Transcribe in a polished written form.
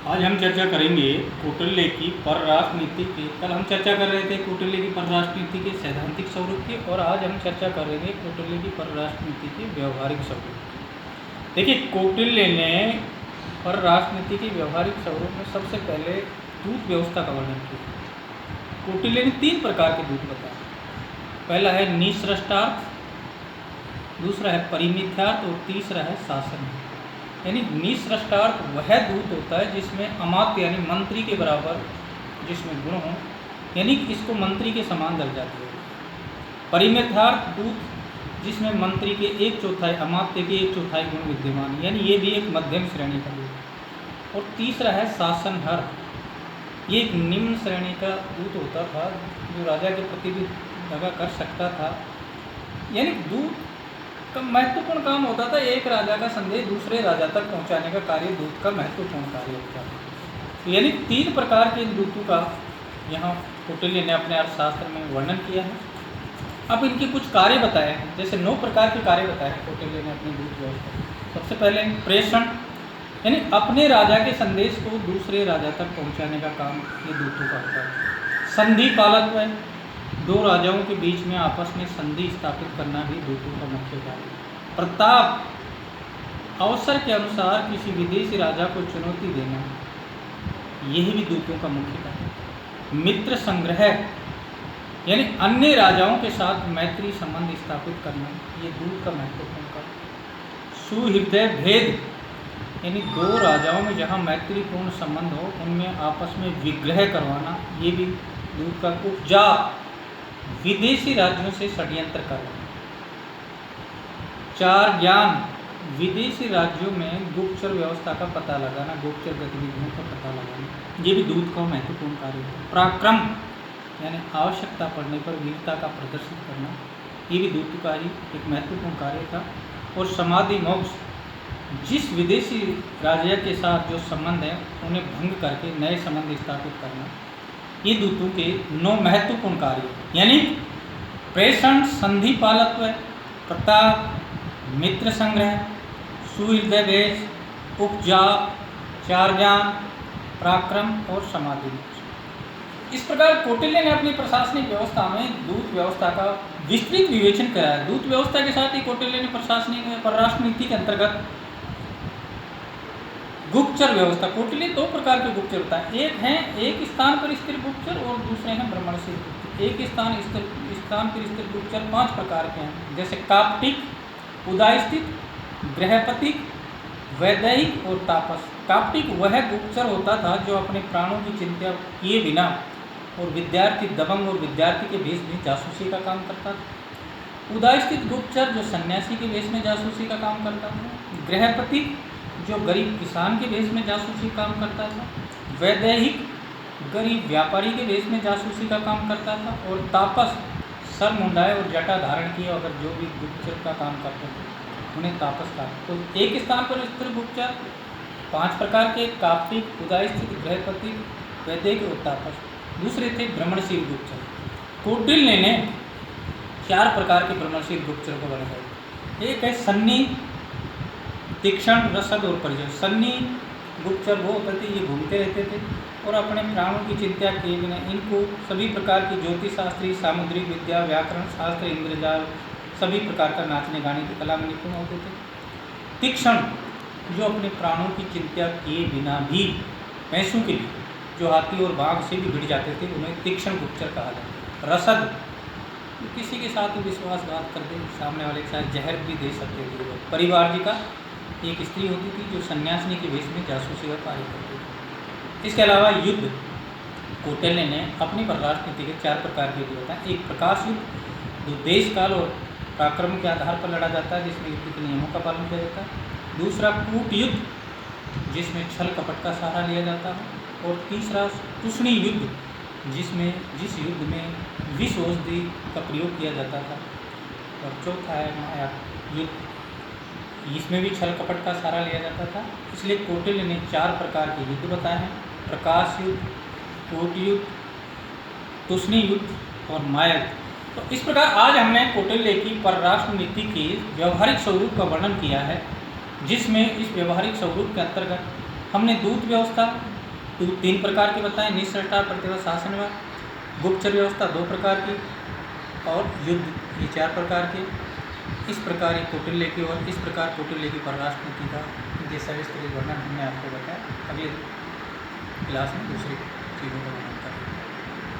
आज हम चर्चा करेंगे कौटिल्य की परराष्ट्र नीति की। कल हम चर्चा कर रहे थे कौटिल्य की परराष्ट्र नीति के सैद्धांतिक स्वरूप की, और आज हम चर्चा करेंगे कौटिल्य की परराष्ट्र नीति के व्यवहारिक स्वरूप की। देखिए, कौटिल्य ने परराष्ट्र नीति के व्यवहारिक स्वरूप में सबसे पहले दूत व्यवस्था का वर्णन किया। कौटिल्य ने 3 प्रकार के दूत बताए। पहला है निसृष्टार्थ, दूसरा है परिमिथ्यार्थ और तीसरा है शासन। यानी निसृष्टार्थ वह दूत होता है जिसमें अमात्य यानी मंत्री के बराबर जिसमें गुण हो, यानी इसको मंत्री के समान दर्जा दिया। परिमिथ्यार्थ दूत जिसमें मंत्री के 1/4 अमात्य के 1/4 गुण विद्यमान, यानी ये भी एक मध्यम श्रेणी का दूत। और तीसरा है शासनहर, ये एक निम्न श्रेणी का दूत होता था जो राजा के प्रति भी दगा कर सकता था। यानी दूत का महत्वपूर्ण काम होता था एक राजा का संदेश दूसरे राजा तक पहुंचाने का कार्य दूत का महत्वपूर्ण कार्य होता था। यानी 3 प्रकार के दूतों का यहाँ कौटिल्य ने अपने अर्थशास्त्र में वर्णन किया है। अब इनके कुछ कार्य बताए हैं, जैसे 9 प्रकार के कार्य बताए हैं कौटिल्य ने अपनी दूत व्यवस्था। सबसे पहले प्रेषण, यानी अपने राजा के संदेश को दूसरे राजा तक पहुँचाने का काम ये दूतों का होता है। संधि पालत्व, 2 राजाओं के बीच में आपस में संधि स्थापित करना भी दूतों का मुख्य कार्य है। प्रताप, अवसर के अनुसार किसी विदेशी राजा को चुनौती देना, यही भी दूतों का मुख्य कार्य है। मित्र संग्रह, यानी अन्य राजाओं के साथ मैत्री संबंध स्थापित करना, ये दूत का महत्वपूर्ण कार्य है। सुहृदय भेद, यानी 2 राजाओं में जहाँ मैत्रीपूर्ण संबंध हो उनमें आपस में विग्रह करवाना, ये भी दूत का। उपजा, विदेशी राज्यों से षड्यंत्र करना। 4 ज्ञान, विदेशी राज्यों में गुप्तचर व्यवस्था का पता लगाना, गुप्तचर गतिविधियों का पता लगाना, ये भी दूत का महत्वपूर्ण कार्य है। पराक्रम, यानी आवश्यकता पड़ने पर वीरता का प्रदर्शन करना, ये भी दूत का ही एक महत्वपूर्ण कार्य था। और समाधि मोक्ष, जिस विदेशी राज्य के साथ जो संबंध है उन्हें भंग करके नए संबंध स्थापित करना, ये दूतों के 9 महत्वपूर्ण कार्य। यानी प्रेषण, संधि पालत्व, प्रताप, मित्र संग्रह, सुहृदय भेष, उपजा, 4 ज्ञान, पराक्रम और समाधि। इस प्रकार कौटिल्य ने अपनी प्रशासनिक व्यवस्था में दूत व्यवस्था का विस्तृत विवेचन कराया है। दूत व्यवस्था के साथ ही कौटिल्य ने प्रशासनिक परराष्ट्र नीति के अंतर्गत गुप्तचर व्यवस्था, कौटिल्य 2 प्रकार के गुप्तचर होता है। एक है एक स्थान पर स्थिर गुप्तचर और दूसरे हैं भ्रमणशील गुप्तचर। एक स्थान पर स्थिर गुप्तचर 5 प्रकार के हैं, जैसे काप्टिक, उदायस्थित, गृहपतिक, वैदेहिक और तापस। काप्टिक वह गुप्तचर होता था जो अपने प्राणों की चिंता किए बिना और विद्यार्थी दबंग और विद्यार्थी के भेष में जासूसी का काम करता था। उदायस्थित गुप्तचर जो सन्यासी के भेष में जासूसी का काम करता था। गृहपतिक जो गरीब किसान के भेष में जासूसी काम करता था। वैदेहिक गरीब व्यापारी के भेष में जासूसी का काम करता था। और तापस सर मुंडाए और जटा धारण किए अगर जो भी गुप्तचर का काम करते थे उन्हें तापस कहा। तो एक स्थान पर स्थिर गुप्तचर 5 प्रकार के, काप्टिक, उदायस्थित, गृहपतिक, वैदेहिक और तापस। दूसरे थे भ्रमणशील गुप्तचर। कौटिल्य ने 4 प्रकार के भ्रमणशील गुप्तचर को बनाया। एक है सन्नी, तीक्ष्ण, रसद और परिचय। सन्नी गुप्तचर वो होते थे, ये घूमते रहते थे और अपने प्राणों की चिंता किए बिना इनको सभी प्रकार की ज्योतिष शास्त्री, सामुद्रिक विद्या, व्याकरण शास्त्र, इंद्रजाल, सभी प्रकार का नाचने गाने की कला में निपुण होते थे। तीक्ष्ण जो अपने प्राणों की चिंता किए बिना भी पैसों के लिए जो हाथी और बाघ से भी भिड़ जाते थे उन्हें तीक्ष्ण गुप्तचर कहा जाता है। रसद किसी के साथ विश्वासघात कर दे, सामने वाले के साथ जहर भी दे सकते थे। परिवार जी का एक स्त्री होती थी जो सन्यासिनी के भेष में जासूसी का कार्य करती थी। इसके अलावा युद्ध, कौटिल्य ने अपनी परराष्ट्र नीति के 4 प्रकार के युद्ध बताए। एक प्रकाश युद्ध, जो देश काल और पराक्रम के आधार पर लड़ा जाता है, जिसमें युद्ध के नियमों का पालन किया जाता है। दूसरा कूट युद्ध, जिसमें छल कपट का सहारा लिया जाता है। और तीसरा तुष्णी युद्ध, जिस युद्ध में विष औषधि का प्रयोग किया जाता था। और चौथा है माया युद्ध, इसमें भी छल कपट का सहारा लिया जाता था। इसलिए कौटिल्य ने 4 प्रकार के युद्ध बताए हैं: प्रकाश युद्ध, कूट युद्ध, तुष्णी युद्ध और माया युद्ध। तो इस प्रकार आज हमने कौटिल्य की परराष्ट्र नीति के व्यवहारिक स्वरूप का वर्णन किया है, जिसमें इस व्यवहारिक स्वरूप के अंतर्गत हमने दूत व्यवस्था, तीन प्रकार की बताएं, निःसंतान प्रतिबद्ध शासनवाद, गुप्तचर व्यवस्था 2 प्रकार की, और युद्ध ये 4 प्रकार के। इस प्रकार ये कौटिल्य की, और इस प्रकार कौटिल्य की परराष्ट्र नीति का ये सविस्तृत वर्णन हमने आपको बताया। अगले क्लास में दूसरी चीज़ों का वर्णन करेंगे।